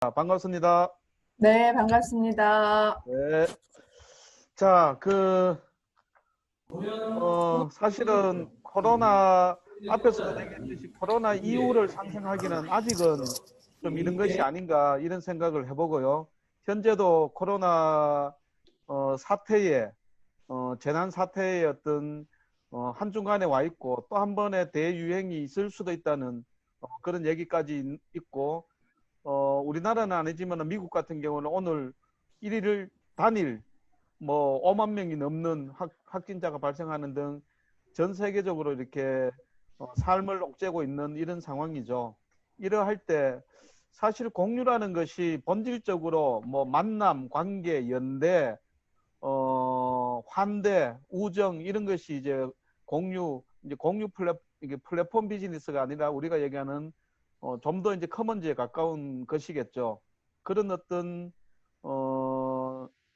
반갑습니다. 네, 반갑습니다. 네. 자, 사실은 코로나, 앞에서도 얘기했듯이 코로나 이후를 상생하기는 아직은 좀 이른 것이 아닌가, 이런 생각을 해보고요. 현재도 코로나, 사태에, 재난 사태의 어떤, 한중간에 와 있고, 또 한 번의 대유행이 있을 수도 있다는 그런 얘기까지 있고, 우리나라는 아니지만 미국 같은 경우는 오늘 1일 단일 뭐 5만 명이 넘는 확진자가 발생하는 등 전 세계적으로 이렇게 삶을 옥죄고 있는 이런 상황이죠. 이러할 때 사실 공유라는 것이 본질적으로 뭐 만남, 관계, 연대, 환대, 우정 이런 것이 이제 공유 이게 플랫폼 비즈니스가 아니라 우리가 얘기하는 좀 더 이제 커먼즈에 가까운 것이겠죠. 그런 어떤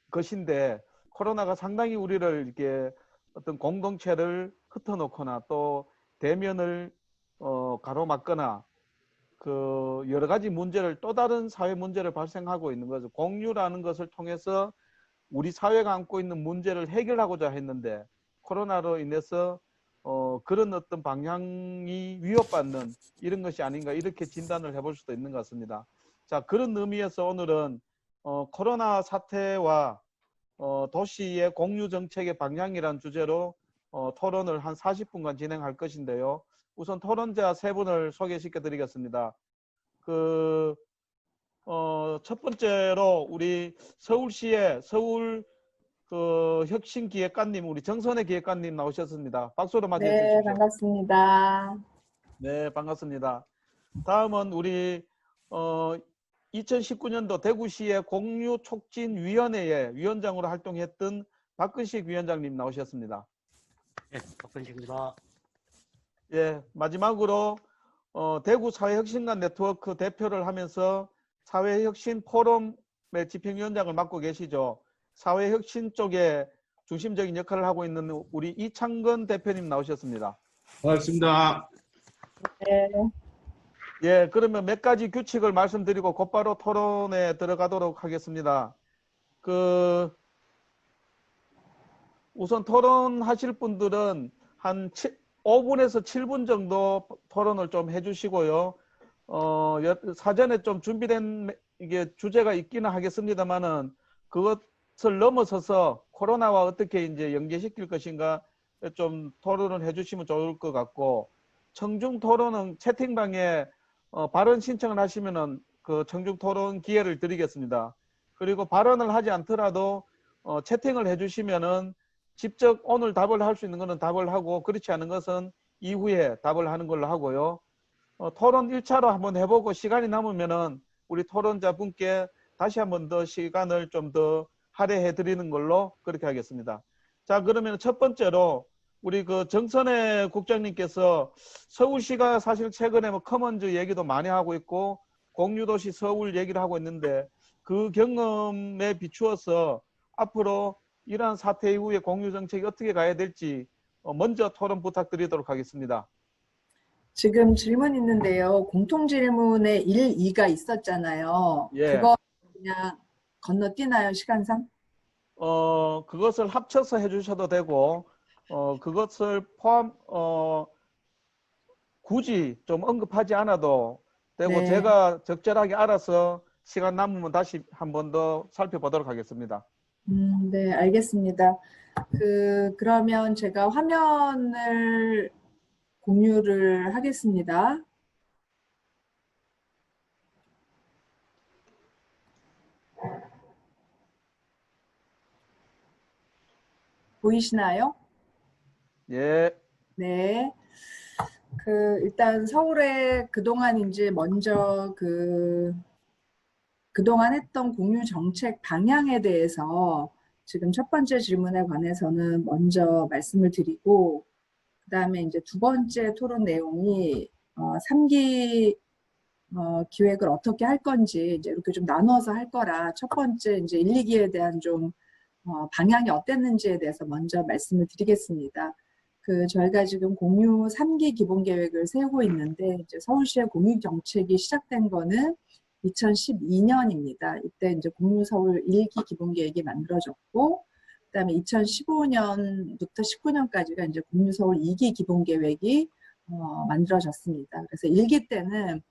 것인데 코로나가 상당히 우리를 이렇게 어떤 공동체를 흩어놓거나 또 대면을 가로막거나 그 여러 가지 문제를 또 다른 사회 문제를 발생하고 있는 거죠. 공유라는 것을 통해서 우리 사회가 안고 있는 문제를 해결하고자 했는데 코로나로 인해서 그런 어떤 방향이 위협받는 이런 것이 아닌가 이렇게 진단을 해볼 수도 있는 것 같습니다. 자, 그런 의미에서 오늘은 코로나 사태와 도시의 공유 정책의 방향이란 주제로 토론을 한 40분간 진행할 것인데요. 우선 토론자 세 분을 소개시켜 드리겠습니다. 첫 번째로 우리 서울시의 서울 혁신기획관님, 우리 정선혜 기획관님 나오셨습니다. 박수로 맞이해 네, 주십시오. 반갑습니다. 네, 반갑습니다. 다음은 우리 2019년도 대구시의 공유촉진위원회의 위원장으로 활동했던 박근식 위원장님 나오셨습니다. 네, 박근식입니다. 예, 마지막으로 대구 사회혁신관 네트워크 대표를 하면서 사회혁신 포럼의 집행위원장을 맡고 계시죠. 사회혁신 쪽에 중심적인 역할을 하고 있는 우리 이창건 대표님 나오셨습니다. 반갑습니다. 네, 예, 그러면 몇 가지 규칙을 말씀드리고 곧바로 토론에 들어가도록 하겠습니다. 우선 토론하실 분들은 한 5분에서 7분 정도 토론을 좀 해주시고요. 사전에 좀 준비된 이게 주제가 있기는 하겠습니다만은 그것을 넘어서서 코로나와 어떻게 이제 연계시킬 것인가 좀 토론을 해주시면 좋을 것 같고, 청중 토론은 채팅방에 발언 신청을 하시면은 그 청중 토론 기회를 드리겠습니다. 그리고 발언을 하지 않더라도 채팅을 해주시면은 직접 오늘 답을 할 수 있는 것은 답을 하고 그렇지 않은 것은 이후에 답을 하는 걸로 하고요. 토론 1차로 한번 해보고 시간이 남으면은 우리 토론자분께 다시 한번 더 시간을 좀 더 할애해 드리는 걸로 그렇게 하겠습니다. 자, 그러면 첫 번째로 우리 그 정선혜 국장님께서 서울시가 사실 최근에 뭐 커먼즈 얘기도 많이 하고 있고 공유도시 서울 얘기를 하고 있는데 그 경험에 비추어서 앞으로 이러한 사태 이후에 공유 정책이 어떻게 가야 될지 먼저 토론 부탁드리도록 하겠습니다. 지금 질문 있는데요. 공통 질문에 1, 2가 있었잖아요. 예. 그거 그냥 건너뛰나요, 시간상? 그것을 합쳐서 해주셔도 되고, 그것을 굳이 좀 언급하지 않아도 되고, 네, 제가 적절하게 알아서 시간 남으면 다시 한 번 더 살펴보도록 하겠습니다. 네, 알겠습니다. 그러면 제가 화면을 공유를 하겠습니다. 보이시나요? 예. 네. 일단 서울에 그동안 이제 먼저 그동안 했던 공유 정책 방향에 대해서 지금 첫 번째 질문에 관해서는 먼저 말씀을 드리고, 그 다음에 이제 두 번째 토론 내용이 3기 기획을 어떻게 할 건지 이제 이렇게 좀 나눠서 할 거라 첫 번째 이제 1, 2기에 대한 좀 방향이 어땠는지에 대해서 먼저 말씀을 드리겠습니다. 저희가 지금 공유 3기 기본 계획을 세우고 있는데 이제 서울시의 공유 정책이 시작된 거는 2012년입니다. 이때 이제 공유서울 1기 기본계획이 만들어졌고, 그다음에 2015년부터 19년까지가 이제 공유서울 2기 기본계획이 만들어졌습니다. 그래서 1기 때는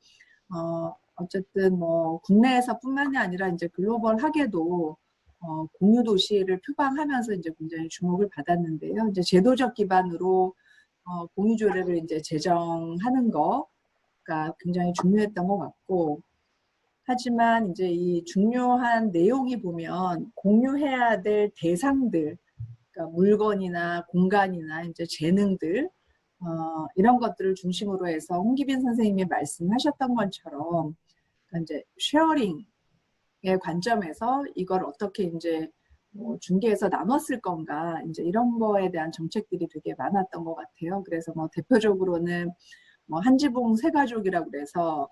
어쨌든 뭐 국내에서뿐만이 아니라 이제 글로벌하게도 공유 도시를 표방하면서 이제 굉장히 주목을 받았는데요. 이제 제도적 기반으로 공유 조례를 이제 제정하는 거가 굉장히 중요했던 것 같고, 하지만 이제 이 중요한 내용이 보면 공유해야 될 대상들, 그러니까 물건이나 공간이나 이제 재능들, 이런 것들을 중심으로 해서 홍기빈 선생님이 말씀하셨던 것처럼, 그러니까 이제 쉐어링의 관점에서 이걸 어떻게 이제 뭐 중개해서 나눴을 건가, 이제 이런 거에 대한 정책들이 되게 많았던 것 같아요. 그래서 뭐 대표적으로는 뭐 한지붕 세 가족이라고 그래서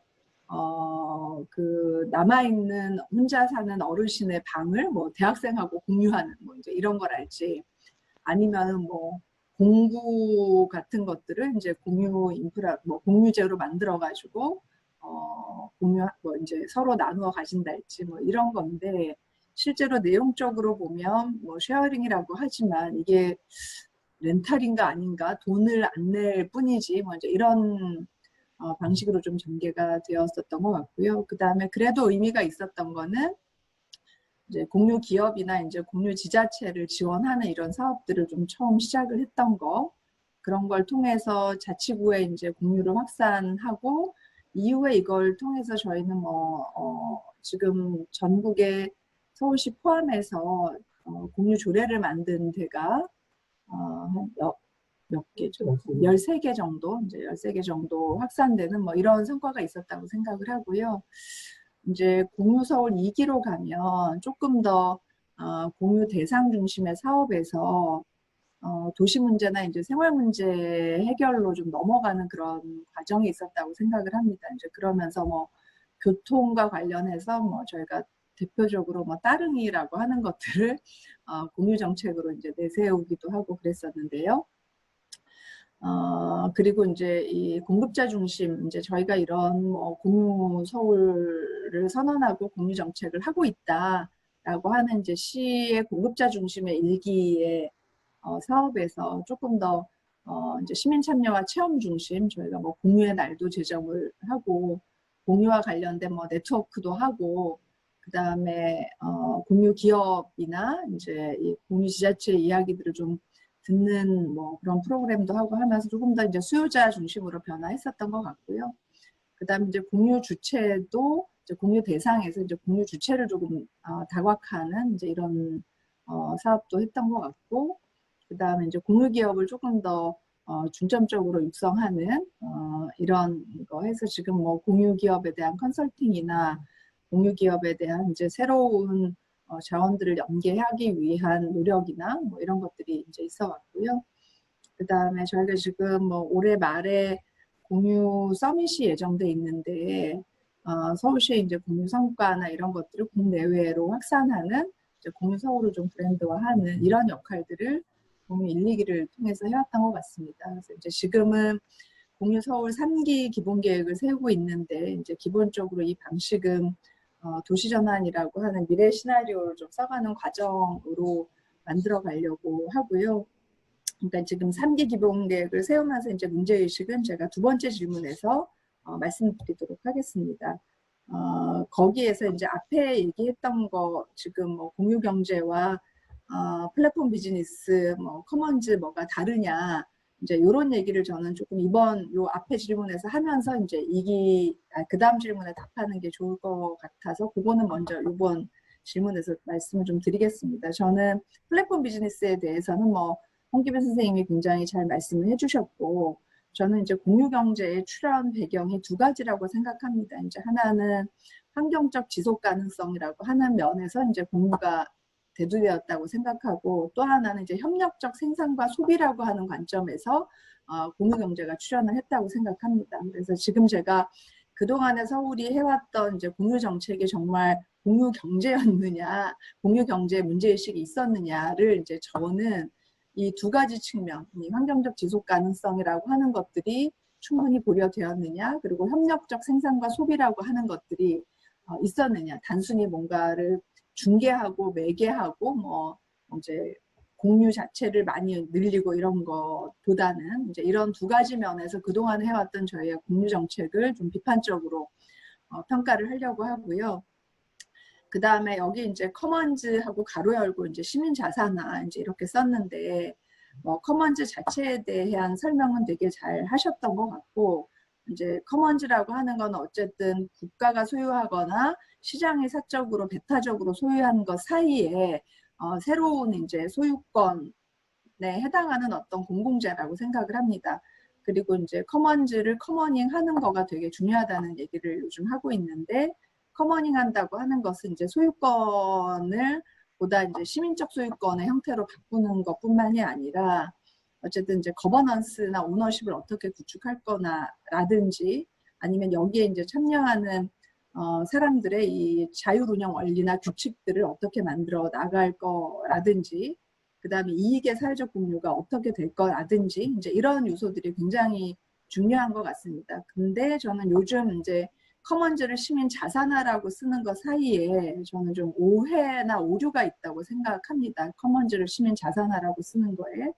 그 남아있는 혼자 사는 어르신의 방을 뭐 대학생하고 공유하는 뭐 이제 이런 걸알지, 아니면은 뭐 공구 같은 것들을 이제 공유 인프라 뭐 공유제로 만들어 가지고 공유 뭐 이제 서로 나누어 가진달지 뭐 이런 건데, 실제로 내용적으로 보면 뭐 쉐어링이라고 하지만 이게 렌탈인가 아닌가, 돈을 안 낼 뿐이지 뭐 이제 이런 방식으로 좀 전개가 되었었던 것 같고요. 그 다음에 그래도 의미가 있었던 거는 이제 공유 기업이나 이제 공유 지자체를 지원하는 이런 사업들을 좀 처음 시작을 했던 거, 그런 걸 통해서 자치구에 이제 공유를 확산하고, 이후에 이걸 통해서 저희는 지금 전국에 서울시 포함해서 공유 조례를 만든 데가 몇 개죠? 13개 정도, 이제 13개 정도 확산되는 뭐 이런 성과가 있었다고 생각을 하고요. 이제 공유서울 2기로 가면 조금 더 공유 대상 중심의 사업에서 도시 문제나 이제 생활 문제 해결로 좀 넘어가는 그런 과정이 있었다고 생각을 합니다. 이제 그러면서 뭐 교통과 관련해서 뭐 저희가 대표적으로 뭐 따릉이라고 하는 것들을 공유 정책으로 이제 내세우기도 하고 그랬었는데요. 그리고 이제 이 공급자 중심, 이제 저희가 이런 뭐 공유 서울을 선언하고 공유 정책을 하고 있다라고 하는 이제 시의 공급자 중심의 일기의 사업에서 조금 더 이제 시민 참여와 체험 중심, 저희가 뭐 공유의 날도 제정을 하고 공유와 관련된 뭐 네트워크도 하고, 그 다음에 공유 기업이나 이제 이 공유 지자체 이야기들을 좀 듣는 뭐 그런 프로그램도 하고 하면서 조금 더 이제 수요자 중심으로 변화했었던 것 같고요. 그 다음에 이제 공유 주체도 이제 공유 대상에서 이제 공유 주체를 조금 다각화하는 이제 이런 사업도 했던 것 같고, 그 다음에 이제 공유 기업을 조금 더 중점적으로 육성하는 이런 거 해서 지금 뭐 공유 기업에 대한 컨설팅이나 공유 기업에 대한 이제 새로운 자원들을 연계하기 위한 노력이나 뭐 이런 것들이 이제 있어 왔고요. 그 다음에 저희가 지금 뭐 올해 말에 공유 서밋이 예정돼 있는데, 서울시의 이제 공유 성과나 이런 것들을 국내외로 확산하는, 이제 공유 서울을 좀 브랜드화하는 이런 역할들을 공유 1, 2기를 통해서 해왔던 것 같습니다. 그래서 이제 지금은 공유 서울 3기 기본 계획을 세우고 있는데, 이제 기본적으로 이 방식은 도시 전환이라고 하는 미래 시나리오를 좀 써가는 과정으로 만들어 가려고 하고요. 그러니까 지금 3기 기본 계획을 세우면서 이제 문제의식은 제가 두 번째 질문에서 말씀드리도록 하겠습니다. 거기에서 이제 앞에 얘기했던 거, 지금 뭐 공유 경제와 플랫폼 비즈니스, 뭐 커먼즈 뭐가 다르냐, 이제 이런 얘기를 저는 조금 이번 요 앞에 질문에서 하면서 이제 그 다음 질문에 답하는 게 좋을 것 같아서 그거는 먼저 이번 질문에서 말씀을 좀 드리겠습니다. 저는 플랫폼 비즈니스에 대해서는 뭐 홍기빈 선생님이 굉장히 잘 말씀을 해주셨고, 저는 이제 공유 경제의 출현 배경이 두 가지라고 생각합니다. 이제 하나는 환경적 지속 가능성이라고 하는 면에서 이제 공유가 대두되었다고 생각하고, 또 하나는 이제 협력적 생산과 소비라고 하는 관점에서 공유 경제가 출현을 했다고 생각합니다. 그래서 지금 제가 그동안에 서울이 해왔던 이제 공유 정책이 정말 공유 경제였느냐, 공유 경제 문제의식이 있었느냐를 이제 저는 이 두 가지 측면, 이 환경적 지속 가능성이라고 하는 것들이 충분히 고려되었느냐, 그리고 협력적 생산과 소비라고 하는 것들이 있었느냐. 단순히 뭔가를 중개하고 매개하고 뭐 이제 공유 자체를 많이 늘리고 이런 것보다는 이제 이런 두 가지 면에서 그동안 해왔던 저희의 공유 정책을 좀 비판적으로 평가를 하려고 하고요. 그 다음에 여기 이제 커먼즈하고 가로 열고 이제 시민 자산화 이제 이렇게 썼는데 뭐 커먼즈 자체에 대한 설명은 되게 잘 하셨던 것 같고 이제 커먼즈라고 하는 건 어쨌든 국가가 소유하거나 시장이 사적으로 배타적으로 소유한 것 사이에 새로운 이제 소유권에 해당하는 어떤 공공재라고 생각을 합니다. 그리고 이제 커먼즈를 커머닝 하는 거가 되게 중요하다는 얘기를 요즘 하고 있는데 커머닝 한다고 하는 것은 이제 소유권을 보다 이제 시민적 소유권의 형태로 바꾸는 것뿐만이 아니라 어쨌든 이제 거버넌스나 오너십을 어떻게 구축할 거나라든지 아니면 여기에 이제 참여하는 사람들의 이 자율 운영 원리나 규칙들을 어떻게 만들어 나갈 거라든지 그 다음에 이익의 사회적 공유가 어떻게 될 거라든지 이제 이런 요소들이 굉장히 중요한 것 같습니다. 근데 저는 요즘 이제 커먼즈를 시민 자산화라고 쓰는 것 사이에 저는 좀 오해나 오류가 있다고 생각합니다. 커먼즈를 시민 자산화라고 쓰는 거에.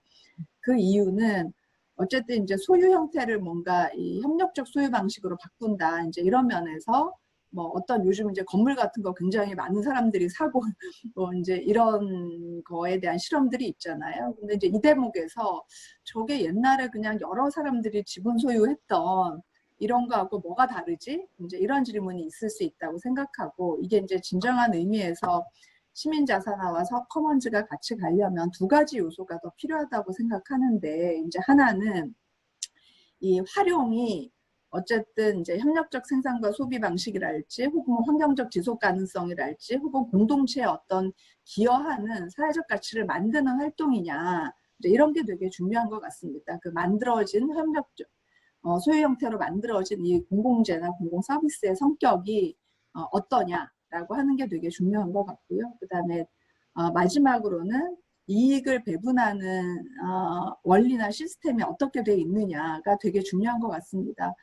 그 이유는 어쨌든 이제 소유 형태를 뭔가 이 협력적 소유 방식으로 바꾼다. 이제 이런 면에서 뭐 어떤 요즘 이제 건물 같은 거 굉장히 많은 사람들이 사고 뭐 이제 이런 거에 대한 실험들이 있잖아요. 근데 이제 이 대목에서 저게 옛날에 그냥 여러 사람들이 지분 소유했던 이런 거하고 뭐가 다르지? 이제 이런 질문이 있을 수 있다고 생각하고 이게 이제 진정한 의미에서 시민자산화와 커먼즈가 같이 가려면 두 가지 요소가 더 필요하다고 생각하는데 이제 하나는 이 활용이 어쨌든 이제 협력적 생산과 소비 방식이랄지 혹은 환경적 지속 가능성이랄지 혹은 공동체의 어떤 기여하는 사회적 가치를 만드는 활동이냐 이제 이런 게 되게 중요한 것 같습니다. 그 만들어진 협력적 소유 형태로 만들어진 이 공공재나 공공 서비스의 성격이 어떠냐라고 하는 게 되게 중요한 것 같고요. 그 다음에 마지막으로는 이익을 배분하는 원리나 시스템이 어떻게 돼 있느냐가 되게 중요한 것 같습니다.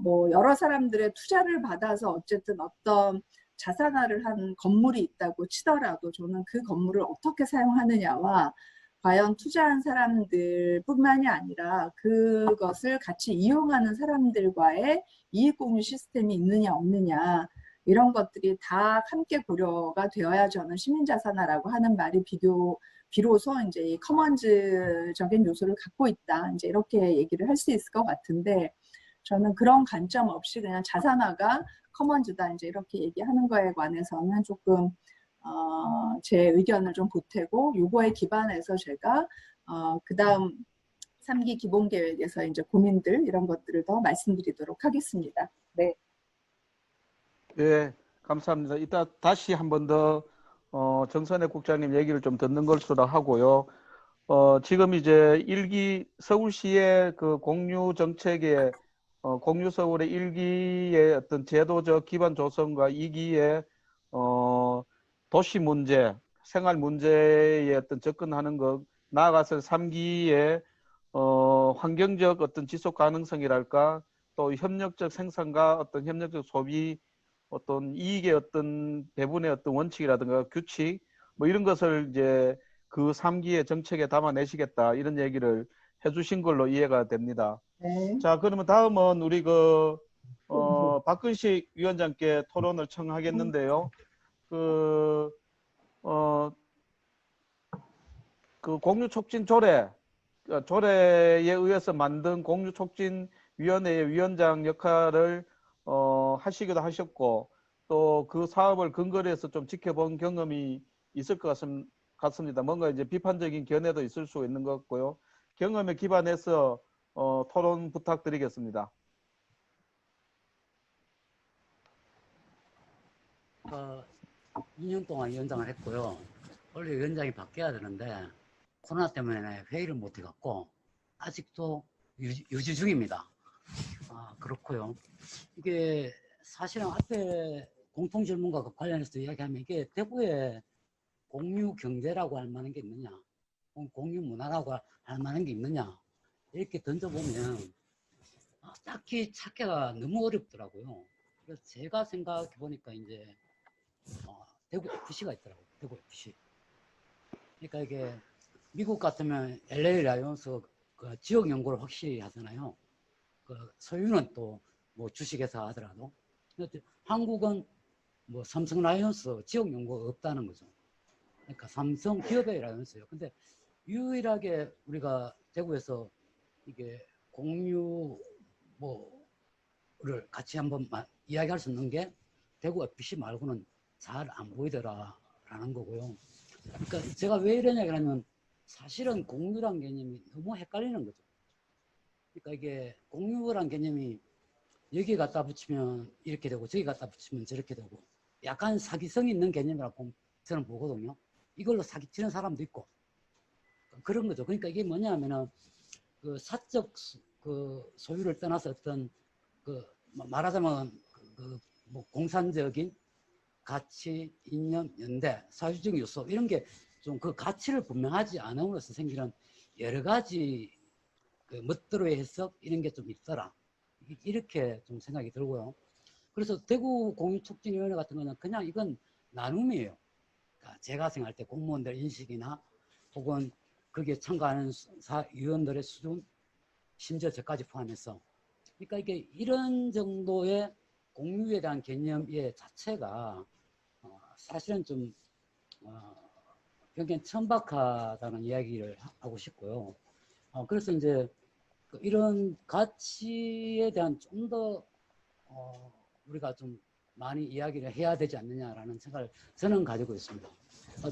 뭐 여러 사람들의 투자를 받아서 어쨌든 어떤 자산화를 한 건물이 있다고 치더라도 저는 그 건물을 어떻게 사용하느냐와 과연 투자한 사람들뿐만이 아니라 그것을 같이 이용하는 사람들과의 이익공유 시스템이 있느냐 없느냐 이런 것들이 다 함께 고려가 되어야 저는 시민자산화라고 하는 말이 비로소 이제 이 커먼즈적인 요소를 갖고 있다 이제 이렇게 얘기를 할 수 있을 것 같은데 저는 그런 관점 없이 그냥 자산화가 커먼즈다 이제 이렇게 얘기하는 거에 관해서는 조금 제 의견을 좀 보태고 요거에 기반해서 제가 그 다음 3기 기본계획에서 이제 고민들 이런 것들을 더 말씀드리도록 하겠습니다. 네. 예, 감사합니다. 이따 다시 한 번 더 정선혜 국장님 얘기를 좀 듣는 것으로 하고요. 지금 이제 서울시의 그 공유 정책의 공유 서울의 1기의 어떤 제도적 기반 조성과 2기의 도시 문제, 생활 문제에 어떤 접근하는 것, 나아가서 3기의 환경적 어떤 지속 가능성이랄까, 또 협력적 생산과 어떤 협력적 소비, 어떤 이익의 어떤 배분의 어떤 원칙이라든가 규칙, 뭐 이런 것을 이제 그 3기의 정책에 담아내시겠다 이런 얘기를 해주신 걸로 이해가 됩니다. 네. 자, 그러면 다음은 우리 박근식 위원장께 토론을 청하겠는데요. 그 공유촉진 조례에 의해서 만든 공유촉진위원회의 위원장 역할을 하시기도 하셨고 또 그 사업을 근거로 해서 좀 지켜본 경험이 있을 것 같습니다. 뭔가 이제 비판적인 견해도 있을 수 있는 것 같고요. 경험에 기반해서 토론 부탁드리겠습니다. 2년 동안 위원장을 했고요. 원래 위원장이 바뀌어야 되는데 코로나 때문에 회의를 못 해갖고 아직도 유지 중입니다. 그렇고요. 이게 사실은 앞에 공통 질문과 관련해서 이야기하면 이게 대구의 공유 경제라고 할 만한 게 있느냐, 공유 문화라고 할 만한 게 있느냐 이렇게 던져보면 딱히 찾기가 너무 어렵더라고요. 그래서 제가 생각해 보니까 이제 대구 FC가 있더라고요. 대구 FC. 그러니까 이게 미국 같으면 LA 라이온스 그 지역 연구를 확실히 하잖아요. 그 소유는 또 뭐 주식회사 하더라도. 근데 한국은 뭐 삼성 라이온스 지역 연구가 없다는 거죠. 그러니까 삼성 기업의 라이온스예요. 근데 유일하게 우리가 대구에서 이게 공유 뭐를 같이 한번 이야기할 수 있는 게 대구 FC 말고는 잘 안 보이더라라는 거고요. 그러니까 제가 왜 이런 얘기를 하냐면 사실은 공유란 개념이 너무 헷갈리는 거죠. 그러니까 이게 공유란 개념이 여기 갖다 붙이면 이렇게 되고 저기 갖다 붙이면 저렇게 되고 약간 사기성이 있는 개념이라고 저는 보거든요. 이걸로 사기치는 사람도 있고 그런 거죠. 그러니까 이게 뭐냐면은 그 사적 그 소유를 떠나서 어떤 그 말하자면 뭐 공산적인 가치, 이념, 연대, 사회주의 요소 이런 게 좀 그 가치를 분명하지 않음으로써 생기는 여러 가지 그 멋대로의 해석 이런 게 좀 있더라. 이렇게 좀 생각이 들고요. 그래서 대구 공유촉진위원회 같은 거는 그냥 이건 나눔이에요. 그러니까 제가 생각할 때 공무원들 인식이나 혹은 거기에 참가하는 위원들의 수준, 심지어 저까지 포함해서. 그러니까 이게 이런 정도의 공유에 대한 개념의 자체가 사실은 좀 굉장히 천박하다는 이야기를 하고 싶고요. 그래서 이제 이런 가치에 대한 좀 더 우리가 좀 많이 이야기를 해야 되지 않느냐라는 생각을 저는 가지고 있습니다.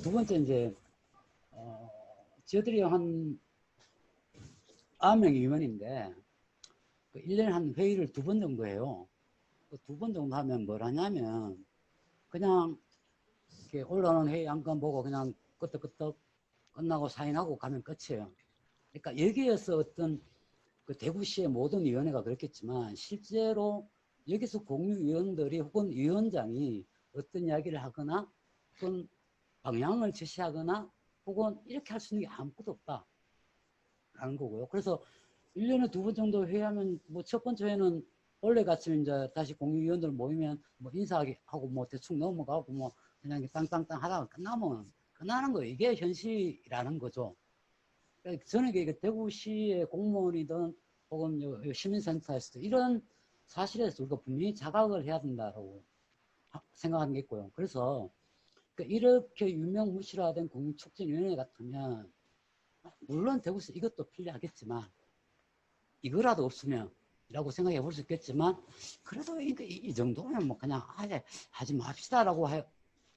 두 번째 이제 저희들이 한 9명의 위원인데 1년에 한 회의를 2번 정도 해요. 2번 정도 하면 뭘 하냐면 그냥 이렇게 올라오는 회의 안건 보고 그냥 끄떡끄떡 끝나고 사인하고 가면 끝이에요. 그러니까 여기에서 어떤 그 대구시의 모든 위원회가 그렇겠지만 실제로 여기서 공유위원들이 혹은 위원장이 어떤 이야기를 하거나 혹은 방향을 제시하거나 혹은 이렇게 할 수 있는 게 아무것도 없다라는 거고요. 그래서 1년에 2번 정도 회의하면 뭐 첫 번째 회는 원래 같으면 이제 다시 공유위원들 모이면 뭐 인사하고 뭐 대충 넘어가고 뭐 그냥 땅땅땅 하다가 끝나면 끝나는 거예요. 이게 현실이라는 거죠. 그러니까 저는 이게 대구시의 공무원이든 혹은 시민센터에서도 이런 사실에 대해서 우리가 분명히 자각을 해야 된다고 생각하는 게 있고요. 그래서 이렇게 유명무실화된 공유촉진위원회 같으면 물론 대구에서 이것도 필요하겠지만 이거라도 없으면 이라고 생각해 볼 수 있겠지만 그래도 이 정도면 뭐 그냥 아예 하지 맙시다라고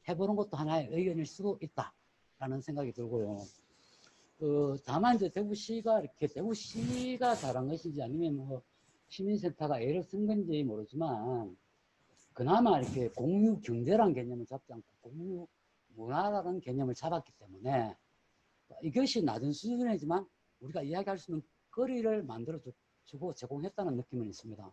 해보는 것도 하나의 의견일 수도 있다라는 생각이 들고요. 다만 이제 대구시가 이렇게 대구시가 잘한 것인지 아니면 뭐 시민센터가 애를 쓴 건지 모르지만 그나마 이렇게 공유 경제라는 개념을 잡지 않고 공유 문화라는 개념을 잡았기 때문에 이것이 낮은 수준이지만 우리가 이야기할 수 있는 거리를 만들어 주고 제공했다는 느낌은 있습니다.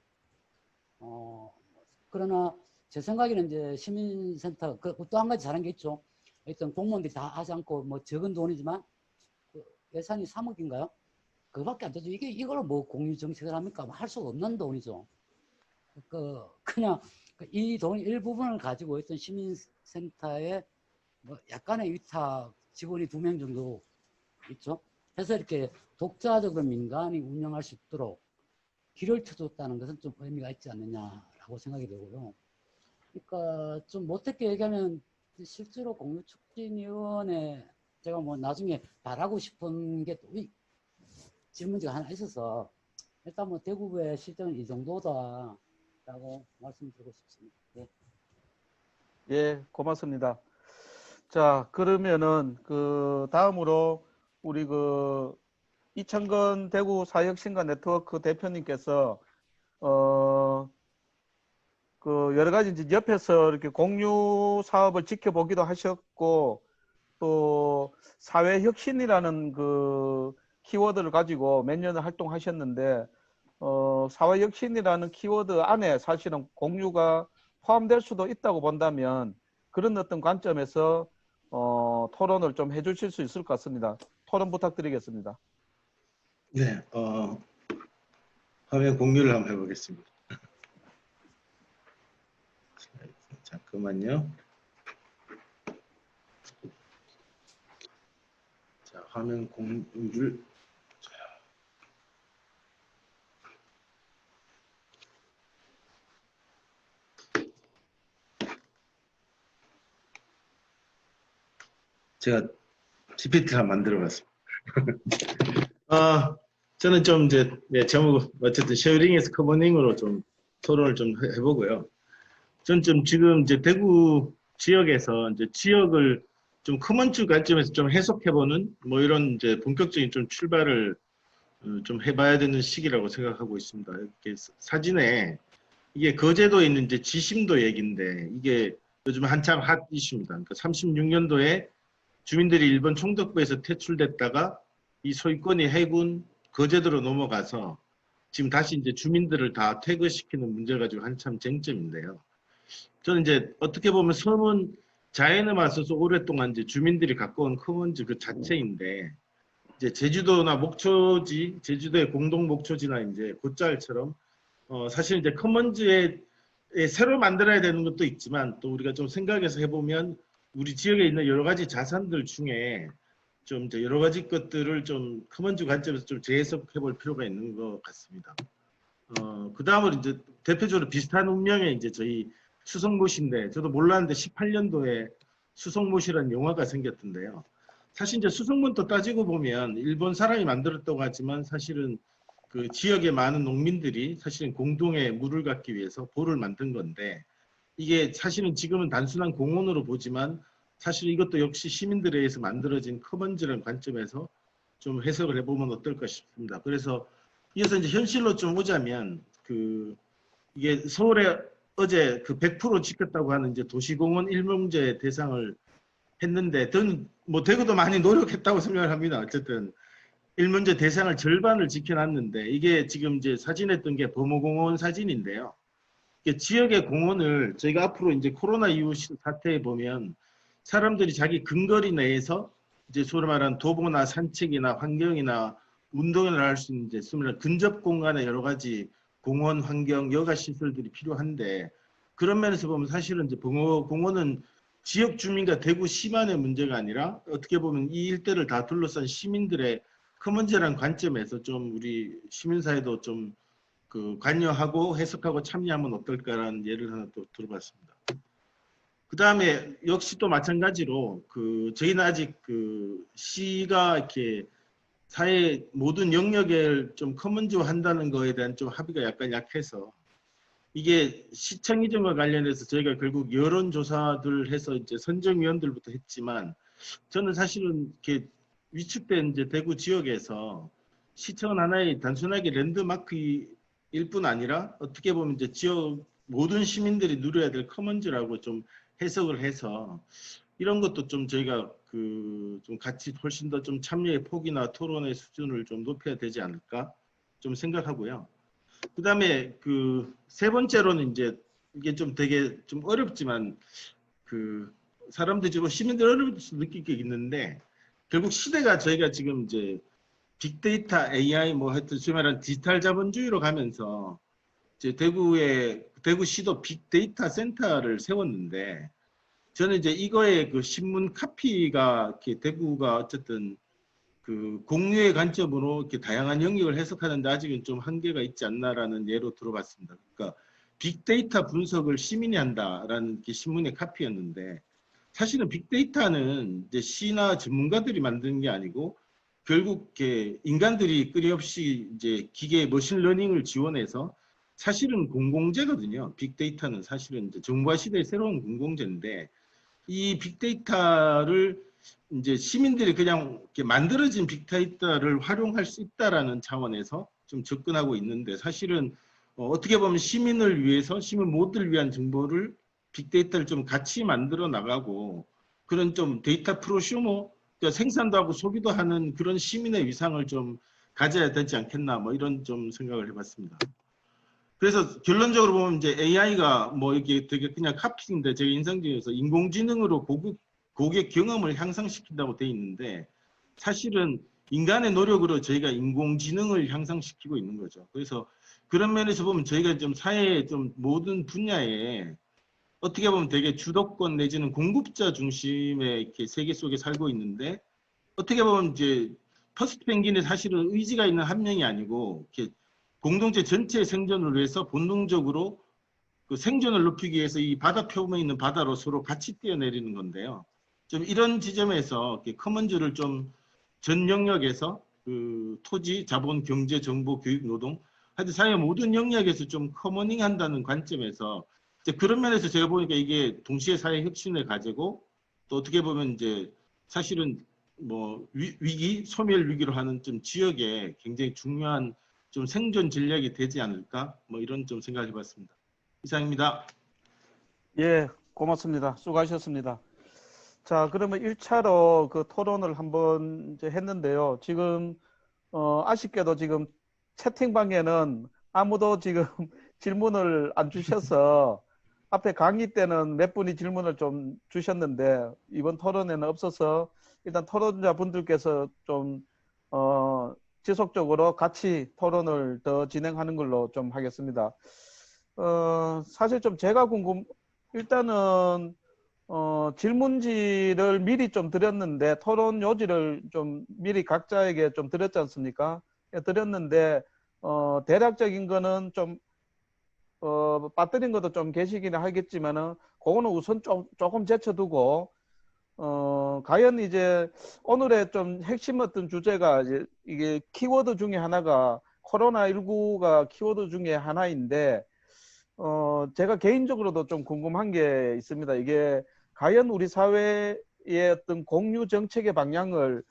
그러나 제 생각에는 이제 시민센터 또 한 가지 잘한 게 있죠. 일단 공무원들이 다 하지 않고 뭐 적은 돈이지만 예산이 3억인가요? 그거밖에 안 되죠. 이걸 뭐 공유 정책을 합니까? 할 수가 없는 돈이죠. 그냥 이 돈 일부분을 가지고 있던 시민센터에 뭐 약간의 위탁 직원이 2명 정도 있죠. 해서 이렇게 독자적으로 민간이 운영할 수 있도록 길을 쳐줬다는 것은 좀 의미가 있지 않느냐라고 생각이 되고요. 그러니까 좀 못했게 얘기하면 실제로 공유촉진위원회 제가 뭐 나중에 바라고 싶은 게 또 질문지가 하나 있어서 일단 뭐 대구의 실정은 이 정도다라고 말씀드리고 싶습니다. 네. 예, 고맙습니다. 자, 그러면은 다음으로 우리 이창건 대구 사회혁신가 네트워크 대표님께서 여러 가지 이제 옆에서 이렇게 공유 사업을 지켜보기도 하셨고 또 사회혁신이라는 키워드를 가지고 몇 년을 활동하셨는데 사회혁신이라는 키워드 안에 사실은 공유가 포함될 수도 있다고 본다면 그런 어떤 관점에서 토론을 좀 해주실 수 있을 것 같습니다. 토론 부탁드리겠습니다. 네, 화면 공유를 한번 해보겠습니다. 잠깐만요. 자, 화면 공유를. 제가 PPT를 한번 만들어봤습니다. 저는 좀 이제 제목 어쨌든 쉐어링에서 커버닝으로 좀 토론을 좀 해보고요. 전 좀 지금 이제 대구 지역에서 이제 지역을 좀 커먼즈 관점에서 좀 해석해보는 뭐 이런 이제 본격적인 좀 출발을 좀 해봐야 되는 시기라고 생각하고 있습니다. 이렇게 사진에 이게 거제도에 있는 이제 지심도 얘기인데 이게 요즘 한참 핫 이슈입니다. 그러니까 36년도에 주민들이 일본 총독부에서 퇴출됐다가 이 소유권이 해군 거제도로 넘어가서 지금 다시 이제 주민들을 다 퇴거시키는 문제 가지고 한참 쟁점인데요. 저는 이제 어떻게 보면 섬은 자연에 맞서서 오랫동안 이제 주민들이 갖고 온 커먼즈 그 자체인데 이제 제주도나 목초지, 제주도의 공동 목초지나 이제 곶자을처럼 사실 이제 커먼즈에 새로 만들어야 되는 것도 있지만 또 우리가 좀 생각해서 해보면 우리 지역에 있는 여러 가지 자산들 중에 좀 이제 여러 가지 것들을 좀 커먼즈 관점에서 좀 재해석해 볼 필요가 있는 것 같습니다. 그 다음으로 이제 대표적으로 비슷한 운명의 이제 저희 수성못인데 저도 몰랐는데 18년도에 수성못이라는 영화가 생겼던데요. 사실 이제 수성못도 따지고 보면 일본 사람이 만들었다고 하지만 사실은 그 지역의 많은 농민들이 사실은 공동의 물을 갖기 위해서 보를 만든 건데 이게 사실은 지금은 단순한 공원으로 보지만 사실 이것도 역시 시민들에 의해서 만들어진 커먼즈라는 관점에서 좀 해석을 해보면 어떨까 싶습니다. 그래서 이어서 이제 현실로 좀 오자면 이게 서울에 어제 그 100% 지켰다고 하는 이제 도시공원 일명제 대상을 했는데 저는 뭐 대구도 많이 노력했다고 생각을 합니다. 어쨌든 일문제 대상을 절반을 지켜놨는데 이게 지금 이제 사진했던 게 범어공원 사진인데요. 이게 지역의 공원을 저희가 앞으로 이제 코로나 이후 사태에 보면 사람들이 자기 근거리 내에서 이제 소위 말하는 도보나 산책이나 환경이나 운동을 할 수 있는 이제 소위 말하는 근접 공간의 여러 가지 공원 환경 여가 시설들이 필요한데 그런 면에서 보면 사실은 이제 범어공원은 지역 주민과 대구시만의 문제가 아니라 어떻게 보면 이 일대를 다 둘러싼 시민들의 커먼즈라는 관점에서 좀 우리 시민사회도 좀 관여하고 해석하고 참여하면 어떨까라는 예를 하나 또 들어봤습니다. 그 다음에 역시 또 마찬가지로 저희는 아직 시가 이렇게 사회 모든 영역을 좀 커먼즈화 한다는 거에 대한 좀 합의가 약간 약해서 이게 시청 이전과 관련해서 저희가 결국 여론조사들 해서 이제 선정위원들부터 했지만 저는 사실은 이렇게 위축된 이제 대구 지역에서 시청은 하나의 단순하게 랜드마크일 뿐 아니라 어떻게 보면 이제 지역 모든 시민들이 누려야 될 커먼즈라고 좀 해석을 해서 이런 것도 좀 저희가 좀 같이 훨씬 더 좀 참여의 폭이나 토론의 수준을 좀 높여야 되지 않을까 좀 생각하고요. 그 다음에 세 번째로는 이제 이게 좀 되게 좀 어렵지만 사람들이 지금 시민들 어려울 수 느낄 게 있는데 결국 시대가 저희가 지금 이제 빅데이터 AI 뭐 하여튼 소위 말하는 디지털 자본주의로 가면서 이제 대구시도 빅데이터 센터를 세웠는데 저는 이제 이거의 신문 카피가 이렇게 대구가 어쨌든 공유의 관점으로 이렇게 다양한 영역을 해석하는데 아직은 좀 한계가 있지 않나라는 예로 들어봤습니다. 그러니까 빅데이터 분석을 시민이 한다라는 게 신문의 카피였는데 사실은 빅데이터는 이제 시나 전문가들이 만드는 게 아니고 결국 이렇게 인간들이 끊임없이 이제 기계 머신러닝을 지원해서 사실은 공공재거든요. 빅데이터는 사실은 이제 정보화 시대의 새로운 공공재인데 이 빅데이터를 이제 시민들이 그냥 이렇게 만들어진 빅데이터를 활용할 수 있다라는 차원에서 좀 접근하고 있는데 사실은 어떻게 보면 시민을 위해서 시민 모두를 위한 정보를 빅데이터를 좀 같이 만들어 나가고 그런 좀 데이터 프로슈머 그러니까 생산도 하고 소비도 하는 그런 시민의 위상을 좀 가져야 되지 않겠나 뭐 이런 좀 생각을 해봤습니다. 그래서 결론적으로 보면 이제 AI가 뭐 이게 되게 그냥 카피인데 제가 인상적이어서 인공지능으로 고객 경험을 향상시킨다고 돼 있는데 사실은 인간의 노력으로 저희가 인공지능을 향상시키고 있는 거죠. 그래서 그런 면에서 보면 저희가 좀 사회의 좀 모든 분야에 어떻게 보면 되게 주도권 내지는 공급자 중심의 이렇게 세계 속에 살고 있는데 어떻게 보면 이제 퍼스트 펭귄이 사실은 의지가 있는 한 명이 아니고 이렇게 공동체 전체의 생존을 위해서 본능적으로 그 생존을 높이기 위해서 이 바다 표면에 있는 바다로 서로 같이 뛰어내리는 건데요. 좀 이런 지점에서 이렇게 커먼즈를 좀 전 영역에서 그 토지, 자본, 경제, 정보, 교육, 노동 하여튼 사회 모든 영역에서 좀 커머닝 한다는 관점에서 이제 그런 면에서 제가 보니까 이게 동시에 사회 혁신의 과제고 또 어떻게 보면 이제 사실은 뭐 위기, 소멸 위기로 하는 좀 지역에 굉장히 중요한 좀 생존 전략이 되지 않을까 뭐 이런 좀 생각해 봤습니다. 이상입니다. 예, 고맙습니다. 수고하셨습니다. 자, 그러면 1차로 그 토론을 한번 이제 했는데요. 지금 아쉽게도 지금 채팅방에는 아무도 지금 질문을 안 주셔서 앞에 강의 때는 몇 분이 질문을 좀 주셨는데 이번 토론에는 없어서 일단 토론자 분들께서 좀 지속적으로 같이 토론을 더 진행하는 걸로 좀 하겠습니다. 사실 좀 제가 일단은 질문지를 미리 좀 드렸는데 토론 요지를 좀 미리 각자에게 좀 드렸지 않습니까? 예, 드렸는데 대략적인 거는 좀 빠뜨린 것도 좀 계시긴 하겠지만은 그거는 우선 조금 제쳐두고 과연 이제 오늘의 좀 핵심 어떤 주제가 이게 키워드 중에 하나가 코로나19가 키워드 중에 하나인데 제가 개인적으로도 좀 궁금한 게 있습니다. 이게 과연 우리 사회의 어떤 공유 정책의 방향을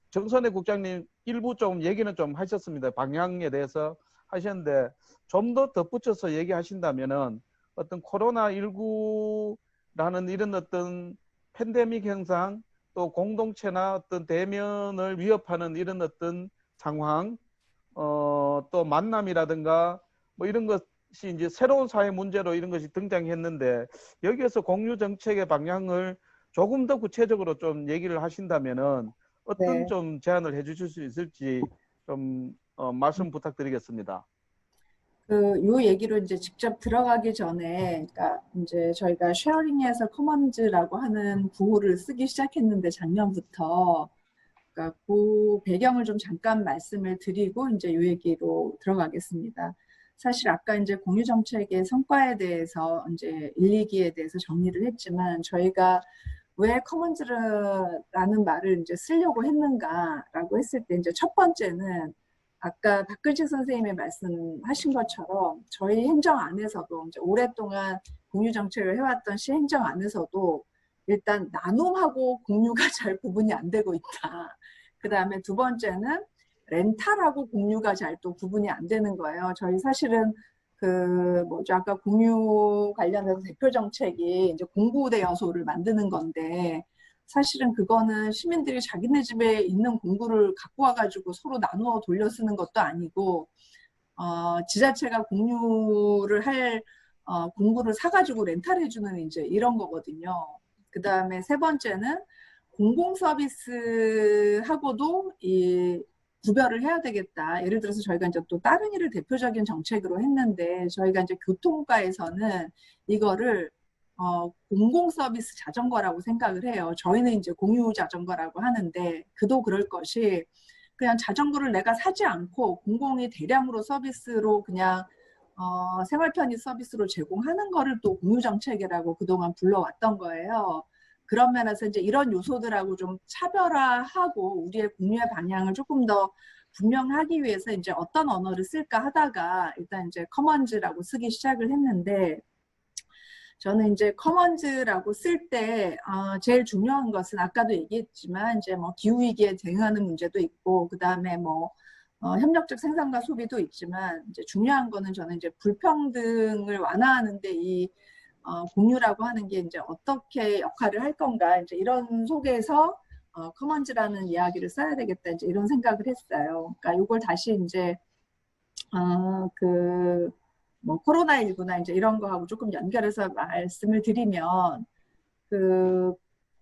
정선혜 국장님 일부 좀 얘기는 좀 하셨습니다. 방향에 대해서 하셨는데 좀 더 덧붙여서 얘기하신다면은 어떤 코로나19라는 이런 어떤 팬데믹 현상 또 공동체나 어떤 대면을 위협하는 이런 어떤 상황 또 만남이라든가 뭐 이런 것이 이제 새로운 사회 문제로 이런 것이 등장했는데 여기에서 공유 정책의 방향을 조금 더 구체적으로 좀 얘기를 하신다면은 어떤 네. 좀 제안을 해주실 수 있을지 좀 말씀 부탁드리겠습니다. 요 얘기로 이제 직접 들어가기 전에, 그러니까 이제 저희가 쉐어링에서 커먼즈라고 하는 구호를 쓰기 시작했는데 작년부터, 그러니까 그 배경을 좀 잠깐 말씀을 드리고 이제 요 얘기로 들어가겠습니다. 사실 아까 이제 공유 정책의 성과에 대해서 이제 1, 2기에 대해서 정리를 했지만 저희가 왜 커먼즈라는 말을 이제 쓰려고 했는가라고 했을 때 이제 첫 번째는 아까 박근식 선생님이 말씀하신 것처럼 저희 행정 안에서도 이제 오랫동안 공유 정책을 해왔던 시 행정 안에서도 일단 나눔하고 공유가 잘 구분이 안 되고 있다. 그 다음에 두 번째는 렌탈하고 공유가 잘 또 구분이 안 되는 거예요. 저희 사실은 아까 공유 관련해서 대표 정책이 이제 공구대 여소를 만드는 건데 사실은 그거는 시민들이 자기네 집에 있는 공구를 갖고 와가지고 서로 나누어 돌려 쓰는 것도 아니고 지자체가 공유를 할 공구를 사가지고 렌탈해주는 이제 이런 거거든요. 그 다음에 세 번째는 공공 서비스하고도 이 구별을 해야 되겠다. 예를 들어서 저희가 이제 또 다른 일을 대표적인 정책으로 했는데 저희가 이제 교통과에서는 이거를 공공 서비스 자전거라고 생각을 해요. 저희는 이제 공유 자전거라고 하는데 그도 그럴 것이 그냥 자전거를 내가 사지 않고 공공이 대량으로 서비스로 그냥 생활 편의 서비스로 제공하는 거를 또 공유 정책이라고 그동안 불러왔던 거예요. 그런 면에서 이제 이런 요소들하고 좀 차별화하고 우리의 공유의 방향을 조금 더 분명하기 위해서 이제 어떤 언어를 쓸까 하다가 일단 이제 커먼즈라고 쓰기 시작을 했는데 저는 이제 커먼즈라고 쓸 때 제일 중요한 것은 아까도 얘기했지만 이제 뭐 기후위기에 대응하는 문제도 있고 그 다음에 뭐 협력적 생산과 소비도 있지만 이제 중요한 거는 저는 이제 불평등을 완화하는데 이 공유라고 하는 게 이제 어떻게 역할을 할 건가 이제 이런 속에서 커먼즈라는 이야기를 써야 되겠다 이제 이런 생각을 했어요. 그러니까 이걸 다시 이제 뭐 코로나19나 이제 이런 거하고 조금 연결해서 말씀을 드리면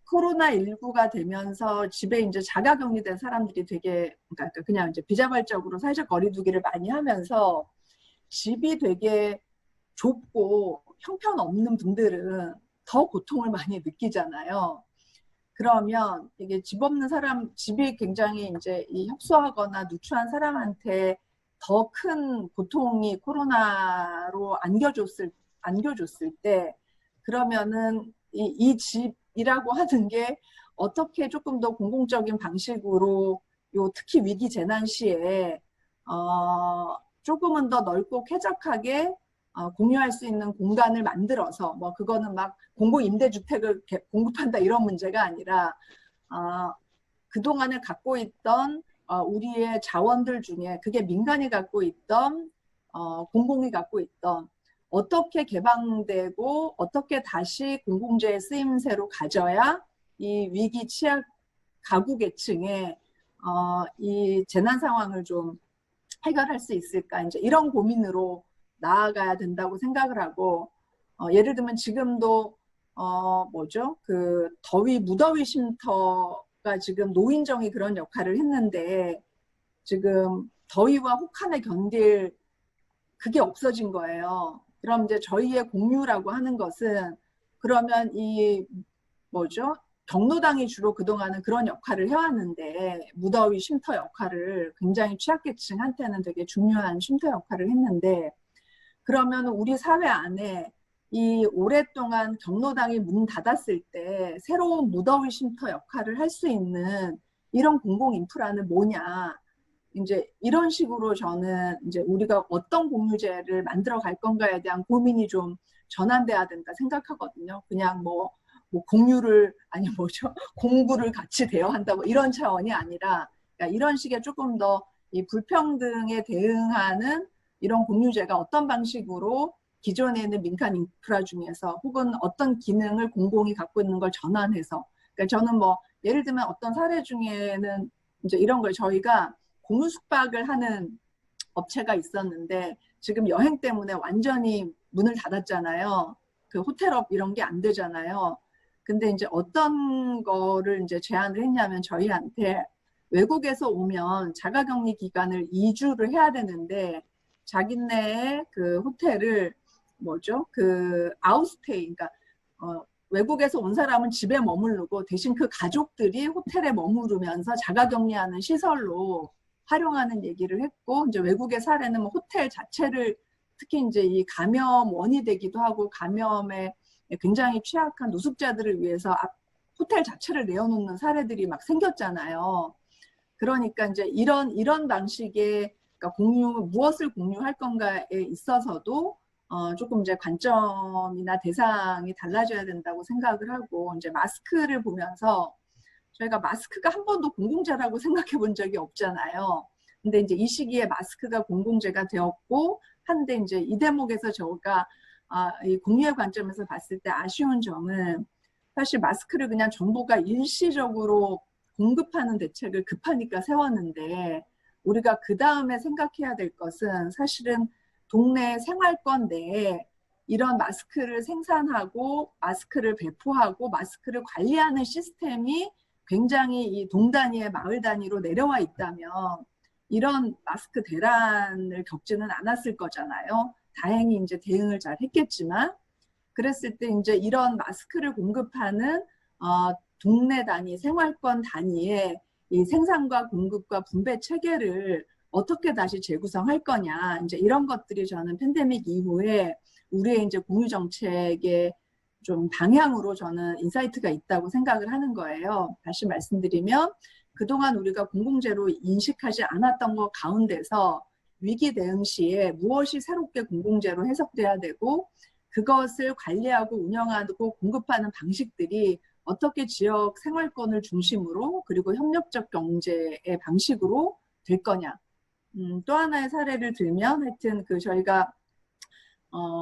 코로나19가 되면서 집에 이제 자가격리된 사람들이 되게 그러니까 그냥 이제 비자발적으로 사회적 거리두기를 많이 하면서 집이 되게 좁고 형편없는 분들은 더 고통을 많이 느끼잖아요. 그러면 이게 집 없는 사람, 집이 굉장히 이제 이 협소하거나 누추한 사람한테 더 큰 고통이 코로나로 안겨줬을 때, 그러면은 이 집이라고 하는 게 어떻게 조금 더 공공적인 방식으로 특히 위기 재난 시에 조금은 더 넓고 쾌적하게 공유할 수 있는 공간을 만들어서, 뭐 그거는 막 공공임대주택을 공급한다 이런 문제가 아니라 그동안에 갖고 있던 우리의 자원들 중에 그게 민간이 갖고 있던 공공이 갖고 있던 어떻게 개방되고 어떻게 다시 공공재의 쓰임새로 가져야 이 위기 취약 가구 계층의 이 재난 상황을 좀 해결할 수 있을까, 이제 이런 고민으로 나아가야 된다고 생각을 하고, 예를 들면 지금도 뭐죠? 그 더위 무더위 쉼터가 지금 노인정이 그런 역할을 했는데 지금 더위와 혹한을 견딜 그게 없어진 거예요. 그럼 이제 저희의 공유라고 하는 것은, 그러면 이 뭐죠? 경로당이 주로 그동안은 그런 역할을 해왔는데, 무더위 쉼터 역할을 굉장히 취약계층한테는 되게 중요한 쉼터 역할을 했는데, 그러면 우리 사회 안에 이 오랫동안 경로당이 문 닫았을 때 새로운 무더위 쉼터 역할을 할 수 있는 이런 공공 인프라는 뭐냐, 이제 이런 식으로 저는 이제 우리가 어떤 공유제를 만들어 갈 건가에 대한 고민이 좀 전환돼야 된다 생각하거든요. 그냥 뭐 공유를, 아니 뭐죠, 공부를 같이 대여한다 뭐 이런 차원이 아니라, 그러니까 이런 식의 조금 더 이 불평등에 대응하는 이런 공유제가 어떤 방식으로 기존에 있는 민간 인프라 중에서 혹은 어떤 기능을 공공이 갖고 있는 걸 전환해서, 그러니까 저는 뭐 예를 들면 어떤 사례 중에는 이제 이런 걸, 저희가 공유 숙박을 하는 업체가 있었는데 지금 여행 때문에 완전히 문을 닫았잖아요. 그 호텔업 이런 게 안 되잖아요. 근데 이제 어떤 거를 이제 제안을 했냐면, 저희한테 외국에서 오면 자가격리 기간을 2주를 해야 되는데 자기네의 그 호텔을 뭐죠? 그 아웃스테이, 그러니까 외국에서 온 사람은 집에 머무르고 대신 그 가족들이 호텔에 머무르면서 자가격리하는 시설로 활용하는 얘기를 했고, 이제 외국의 사례는 뭐 호텔 자체를, 특히 이제 이 감염원이 되기도 하고 감염에 굉장히 취약한 노숙자들을 위해서 호텔 자체를 내어놓는 사례들이 막 생겼잖아요. 그러니까 이제 이런 방식의, 그러니까 무엇을 공유할 건가에 있어서도 조금 이제 관점이나 대상이 달라져야 된다고 생각을 하고, 이제 마스크를 보면서 저희가 마스크가 한 번도 공공재라고 생각해 본 적이 없잖아요. 근데 이제 이 시기에 마스크가 공공재가 되었고 한데, 이제 이 대목에서 저희가 이 공유의 관점에서 봤을 때 아쉬운 점은, 사실 마스크를 그냥 정부가 일시적으로 공급하는 대책을 급하니까 세웠는데, 우리가 그 다음에 생각해야 될 것은 사실은 동네 생활권 내에 이런 마스크를 생산하고 마스크를 배포하고 마스크를 관리하는 시스템이 굉장히 이 동 단위의 마을 단위로 내려와 있다면 이런 마스크 대란을 겪지는 않았을 거잖아요. 다행히 이제 대응을 잘 했겠지만, 그랬을 때 이제 이런 마스크를 공급하는 동네 단위, 생활권 단위의 이 생산과 공급과 분배 체계를 어떻게 다시 재구성할 거냐, 이제 이런 것들이 저는 팬데믹 이후에 우리의 이제 공유 정책의 좀 방향으로 저는 인사이트가 있다고 생각을 하는 거예요. 다시 말씀드리면, 그동안 우리가 공공재로 인식하지 않았던 것 가운데서 위기 대응 시에 무엇이 새롭게 공공재로 해석돼야 되고, 그것을 관리하고 운영하고 공급하는 방식들이 어떻게 지역 생활권을 중심으로 그리고 협력적 경제의 방식으로 될 거냐. 또 하나의 사례를 들면, 하여튼 그 저희가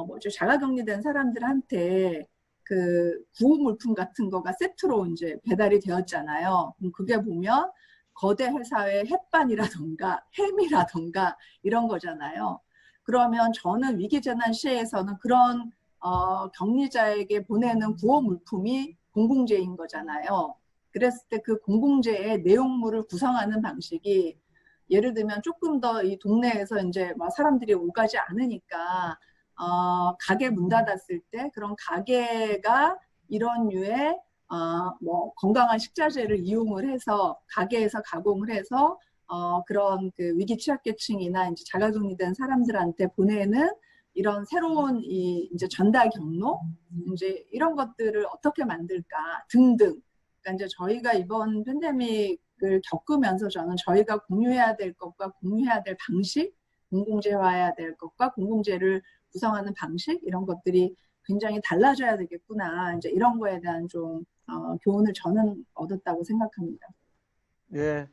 뭐죠, 자가격리된 사람들한테 그 구호 물품 같은 거가 세트로 이제 배달이 되었잖아요. 그게 보면 거대 회사의 햇반이라던가 햄이라던가 이런 거잖아요. 그러면 저는 위기재난 시에서는 그런 격리자에게 보내는 구호 물품이 공공재인 거잖아요. 그랬을 때 그 공공재의 내용물을 구성하는 방식이, 예를 들면 조금 더 이 동네에서 이제 막 사람들이 오가지 않으니까 가게 문 닫았을 때 그런 가게가 이런 류의 뭐 건강한 식자재를 이용을 해서 가게에서 가공을 해서 그런 그 위기 취약계층이나 이제 자가격리된 사람들한테 보내는 이런 새로운 이제 전달 경로, 이제 이런 것들을 어떻게 만들까 등등. 그러니까 이제 저희가 이번 팬데믹을 겪으면서 저는 저희가 공유해야 될 것과 공유해야 될 방식, 공공재화해야 될 것과 공공재를 구성하는 방식 이런 것들이 굉장히 달라져야 되겠구나. 이제 이런 거에 대한 좀 교훈을 저는 얻었다고 생각합니다. 예,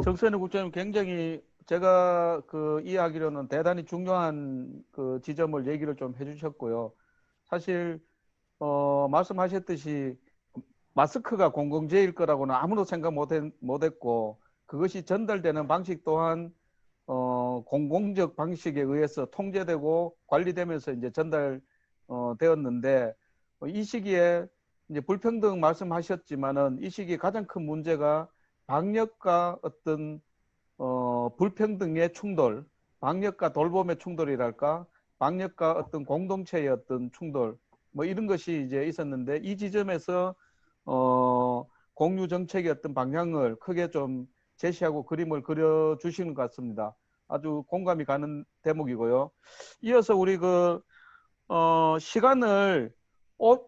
정선희 국장님 굉장히 제가 그 이해하기로는 대단히 중요한 그 지점을 얘기를 좀 해주셨고요. 사실 말씀하셨듯이 마스크가 공공재일 거라고는 아무도 생각 못했고 그것이 전달되는 방식 또한 공공적 방식에 의해서 통제되고 관리되면서 이제 전달 되었는데 이 시기에 이제 불평등 말씀하셨지만은 이 시기에 가장 큰 문제가 방역과 어떤 불평등의 충돌, 방역과 돌봄의 충돌이랄까, 방역과 어떤 공동체의 어떤 충돌, 뭐 이런 것이 이제 있었는데 이 지점에서 공유 정책의 어떤 방향을 크게 좀 제시하고 그림을 그려주시는 것 같습니다. 아주 공감이 가는 대목이고요. 이어서 우리 시간을 9시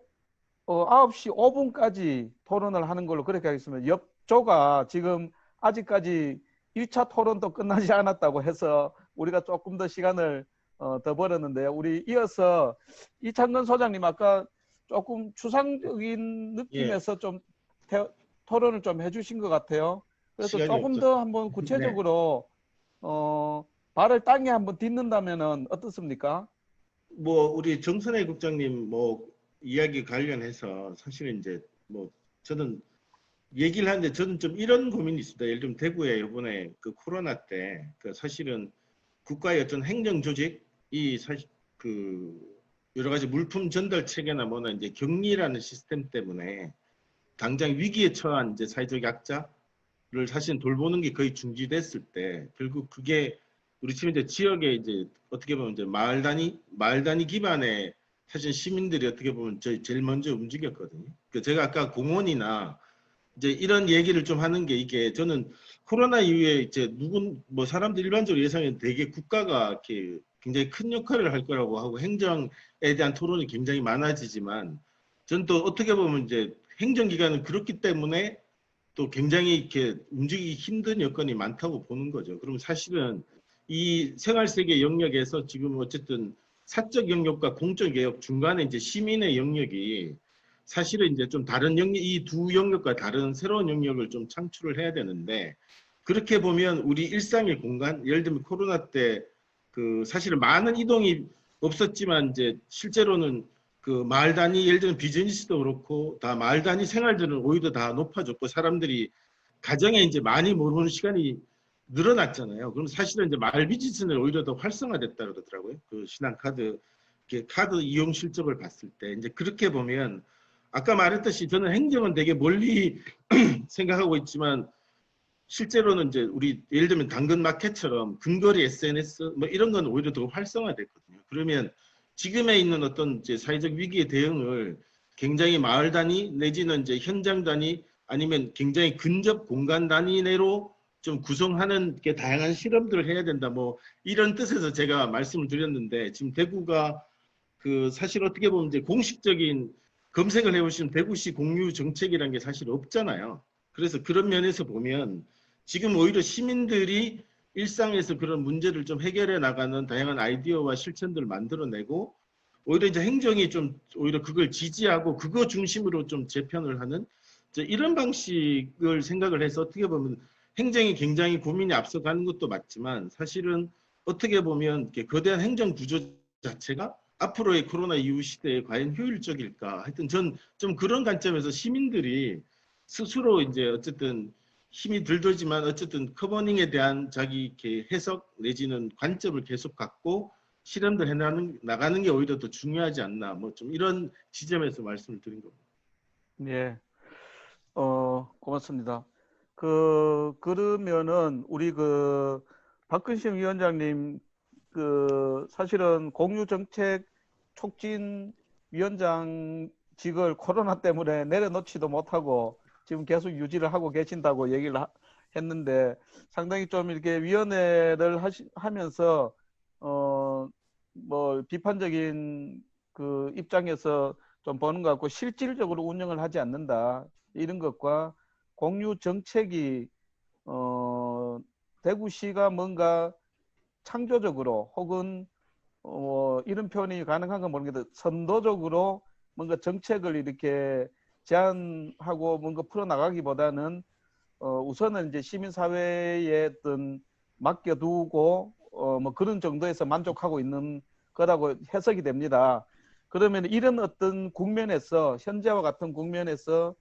5분까지 토론을 하는 걸로 그렇게 하겠습니다. 옆조가 지금 아직까지 1차 토론도 끝나지 않았다고 해서 우리가 조금 더 시간을 더 벌었는데요. 우리 이어서 이창근 소장님 아까 조금 추상적인 느낌에서 좀 토론을 좀 해주신 것 같아요. 그래서 조금 없죠. 더 한번 구체적으로 발을 땅에 한번 딛는다면은 어떻습니까? 뭐 우리 정선혜 국장님 뭐 이야기 관련해서 사실은 이제 뭐 저는 얘기를 하는데 저는 좀 이런 고민이 있습니다. 예를 들면 대구에 이번에 그 코로나 때 그 사실은 국가의 어떤 행정 조직이 사실 그 여러 가지 물품 전달 체계나 뭐나 이제 격리라는 시스템 때문에 당장 위기에 처한 이제 사회적 약자를 사실 돌보는 게 거의 중지됐을 때 결국 그게 우리 지금 이제 지역에 이제 어떻게 보면 이제 마을 단위 기반의 사실 시민들이 어떻게 보면 제일 먼저 움직였거든요. 그 제가 아까 공원이나 이제 이런 얘기를 좀 하는 게 이게 저는 코로나 이후에 이제 뭐 사람들 일반적으로 예상은 되게 국가가 이렇게 굉장히 큰 역할을 할 거라고 하고 행정에 대한 토론이 굉장히 많아지지만 저는 또 어떻게 보면 이제 행정기관은 그렇기 때문에 또 굉장히 이렇게 움직이기 힘든 여건이 많다고 보는 거죠. 그럼 사실은 이 생활세계 영역에서 지금 어쨌든 사적 영역과 공적 영역 중간에 이제 시민의 영역이 사실은 이제 좀 다른 영역, 이 두 영역과 다른 새로운 영역을 좀 창출을 해야 되는데 그렇게 보면 우리 일상의 공간, 예를 들면 코로나 때 그 사실은 많은 이동이 없었지만 이제 실제로는 그 마을 단위 예를 들면 비즈니스도 그렇고 다 마을 단위 생활들은 오히려 다 높아졌고 사람들이 가정에 이제 많이 모르는 시간이 늘어났잖아요. 그럼 사실은 이제 마을 비즈니스는 오히려 더 활성화됐다 그러더라고요. 그 신한카드 카드 이용 실적을 봤을 때 이제 그렇게 보면 아까 말했듯이 저는 행정은 되게 멀리 생각하고 있지만 실제로는 이제 우리 예를 들면 당근마켓처럼 근거리 SNS 뭐 이런 건 오히려 더 활성화됐거든요. 그러면 지금에 있는 어떤 이제 사회적 위기의 대응을 굉장히 마을 단위 내지는 이제 현장 단위 아니면 굉장히 근접 공간 단위 내로 좀 구성하는 게 다양한 실험들을 해야 된다. 뭐 이런 뜻에서 제가 말씀을 드렸는데 지금 대구가 그 사실 어떻게 보면 이제 공식적인 검색을 해보시면 대구시 공유 정책이라는 게 사실 없잖아요. 그래서 그런 면에서 보면 지금 오히려 시민들이 일상에서 그런 문제를 좀 해결해 나가는 다양한 아이디어와 실천들을 만들어내고 오히려 이제 행정이 좀 오히려 그걸 지지하고 그거 중심으로 좀 재편을 하는 이런 방식을 생각을 해서 어떻게 보면 행정이 굉장히 고민이 앞서가는 것도 맞지만 사실은 어떻게 보면 이렇게 거대한 행정 구조 자체가 앞으로의 코로나 이후 시대에 과연 효율적일까? 하여튼 전 좀 그런 관점에서 시민들이 스스로 이제 어쨌든 힘이 들더지만 어쨌든 커버닝에 대한 자기 이렇게 해석 내지는 관점을 계속 갖고 실험들 나가는 게 오히려 더 중요하지 않나 뭐 좀 이런 지점에서 말씀을 드린 겁니다. 예, 고맙습니다. 그러면은 우리 박근심 위원장님 사실은 공유정책 촉진위원장직을 코로나 때문에 내려놓지도 못하고 지금 계속 유지를 하고 계신다고 얘기를 했는데 상당히 좀 이렇게 위원회를 하면서 뭐 비판적인 그 입장에서 좀 보는 것 같고 실질적으로 운영을 하지 않는다 이런 것과 공유 정책이 대구시가 뭔가 창조적으로 혹은 이런 표현이 가능한 건 모르겠는데 선도적으로 뭔가 정책을 이렇게 제안하고 뭔가 풀어나가기보다는 우선은 이제 시민사회에 어떤 맡겨두고 뭐 그런 정도에서 만족하고 있는 거라고 해석이 됩니다. 그러면 이런 어떤 국면에서 현재와 같은 국면에서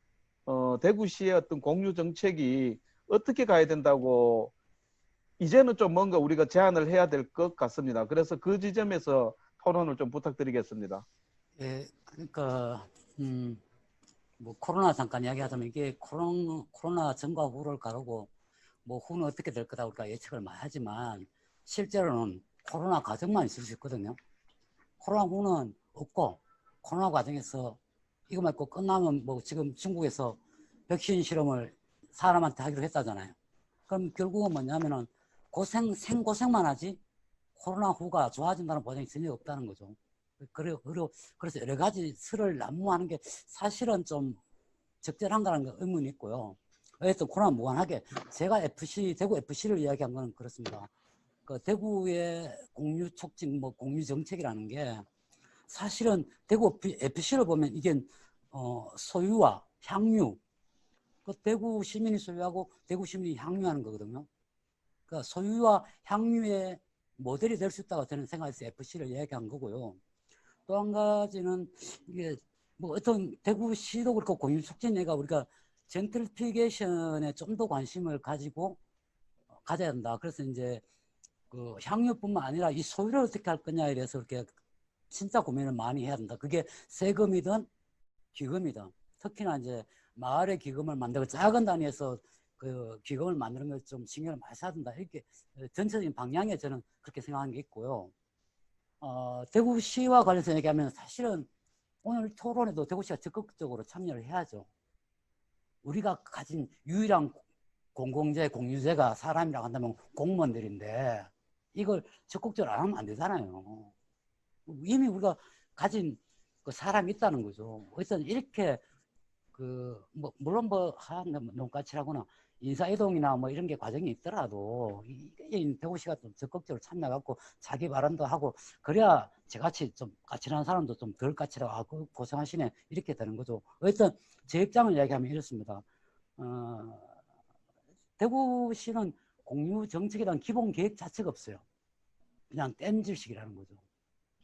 대구시의 어떤 공유 정책이 어떻게 가야 된다고 이제는 좀 뭔가 우리가 제안을 해야 될 것 같습니다. 그래서 그 지점에서 토론을 좀 부탁드리겠습니다. 예, 그러니까 뭐 코로나 잠깐 이야기하자면 이게 코로나 전과 후를 가르고 뭐 후는 어떻게 될 거다 우리가 예측을 많이 하지만 실제로는 코로나 과정만 있을 수 있거든요. 코로나 후는 없고 코로나 과정에서 이거만 있고 끝나면 뭐 지금 중국에서 백신 실험을 사람한테 하기로 했다잖아요. 그럼 결국은 뭐냐면은 생고생만 하지 코로나 후가 좋아진다는 보장이 전혀 없다는 거죠. 그래서 여러 가지 설을 난무하는 게 사실은 좀 적절한가라는 게 의문이 있고요. 어쨌든 코로나 무관하게 제가 대구 FC를 이야기한 건 그렇습니다. 그 대구의 공유 촉진, 뭐 공유 정책이라는 게 사실은 대구 FC를 보면 이게 소유와 향유, 그 대구 시민이 소유하고 대구 시민이 향유하는 거거든요. 그러니까 소유와 향유의 모델이 될 수 있다고 저는 생각해서 FC를 이야기한 거고요. 또 한 가지는 이게 뭐 어떤 대구시도 그렇고 공유촉진회가 우리가 젠틀피게이션에 좀 더 관심을 가져야 된다. 그래서 이제 그 향유뿐만 아니라 이 소유를 어떻게 할 거냐에 대해서 이렇게 진짜 고민을 많이 해야 된다. 그게 세금이든 기금이든 특히나 이제 마을의 기금을 만들고 작은 단위에서 그 기금을 만드는 걸 좀 신경을 많이 써야 된다. 이렇게 전체적인 방향에 저는 그렇게 생각하는 게 있고요. 대구시와 관련해서 얘기하면 사실은 오늘 토론에도 대구시가 적극적으로 참여를 해야죠. 우리가 가진 유일한 공공재, 공유재가 사람이라고 한다면 공무원들인데 이걸 적극적으로 안 하면 안 되잖아요. 이미 우리가 가진 그 사람이 있다는 거죠. 어쨌든 이렇게 뭐 물론 뭐 눈까칠하거나 인사이동이나 뭐 이런 게 과정이 있더라도 대구시가 좀 적극적으로 참여해갖고 자기 발언도 하고 그래야 저같이 좀 까칠한 사람도 좀 덜 까칠하고 고생하시네 이렇게 되는 거죠. 어쨌든 제 입장을 이야기하면 이렇습니다. 대구시는 공유 정책에 대한 기본 계획 자체가 없어요. 그냥 땜질식이라는 거죠.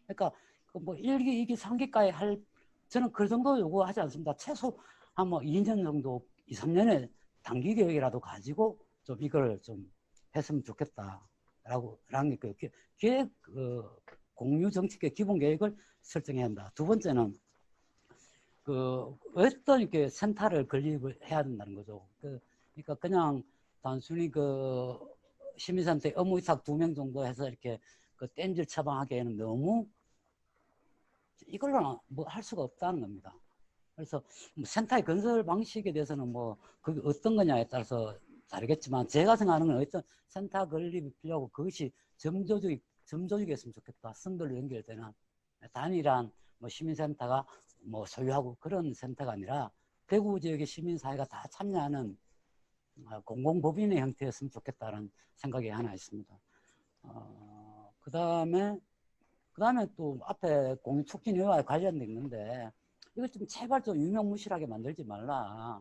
그러니까 뭐 1기, 2기, 3기까지 저는 그 정도 요구하지 않습니다. 최소 한 뭐 2년 정도, 2, 3년의 단기 계획이라도 가지고 좀 이걸 좀 했으면 좋겠다라고 라는 게 계획 공유 정책의 기본 계획을 설정해야 한다. 두 번째는 어떤 이렇게 센터를 건립을 해야 된다는 거죠. 그러니까 그냥 단순히 시민센터 업무위탁 2명 정도 해서 이렇게 땜질 처방하기에는 너무 이걸로는 뭐 할 수가 없다는 겁니다. 그래서 뭐 센터의 건설 방식에 대해서는 뭐 그게 어떤 거냐에 따라서 다르겠지만 제가 생각하는 건 어떤 센터 건립이 필요하고 그것이 점조직이었으면 좋겠다. 선별로 연결되는 단일한 뭐 시민센터가 뭐 소유하고 그런 센터가 아니라 대구 지역의 시민사회가 다 참여하는 공공법인의 형태였으면 좋겠다는 생각이 하나 있습니다. 그 다음에 또 앞에 공유촉진회와 관련돼 있는데 이걸 좀 제발 좀 유명무실하게 만들지 말라.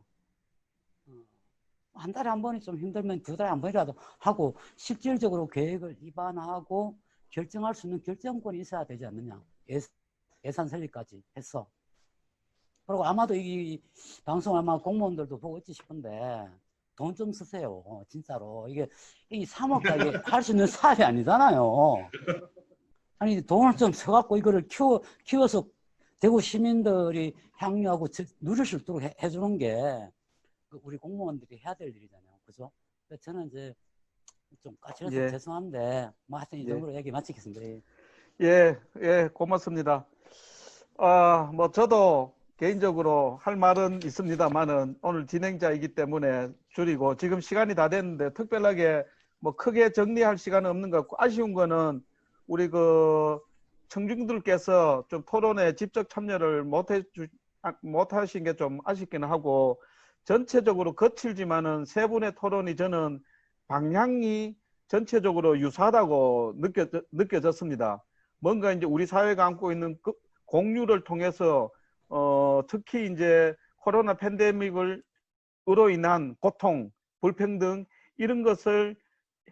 한 달에 한 번이 좀 힘들면 2달에 한 번이라도 하고 실질적으로 계획을 입안하고 결정할 수 있는 결정권이 있어야 되지 않느냐. 예산 설립까지 했어. 그리고 아마도 이 방송 아마 공무원들도 보고 있지 싶은데 돈 좀 쓰세요. 진짜로. 이게 3억까지 할 수 있는 사업이 아니잖아요. 아니 돈을 좀 써갖고 이거를 키워서 대구 시민들이 향유하고 누릴 수 있도록 해주는 게 우리 공무원들이 해야 될 일이잖아요. 그죠? 저는 이제 좀 까칠해서 예. 죄송한데 뭐 하여튼 이 예. 정도로 얘기 마치겠습니다. 예, 예, 고맙습니다. 뭐 저도 개인적으로 할 말은 있습니다만은 오늘 진행자이기 때문에 줄이고 지금 시간이 다 됐는데 특별하게 뭐 크게 정리할 시간은 없는 것 같고 아쉬운 거는 우리 그 청중들께서 좀 토론에 직접 참여를 못 하신 게 좀 아쉽기는 하고 전체적으로 거칠지만은 세 분의 토론이 저는 방향이 전체적으로 유사하다고 느껴졌습니다. 뭔가 이제 우리 사회가 안고 있는 공유를 통해서 특히 이제 코로나 팬데믹으로 인한 고통, 불평등 이런 것을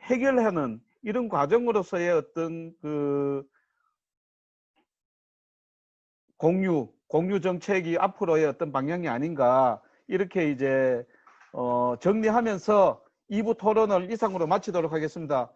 해결하는 이런 과정으로서의 어떤 그 공유 정책이 앞으로의 어떤 방향이 아닌가 이렇게 이제 정리하면서 2부 토론을 이상으로 마치도록 하겠습니다.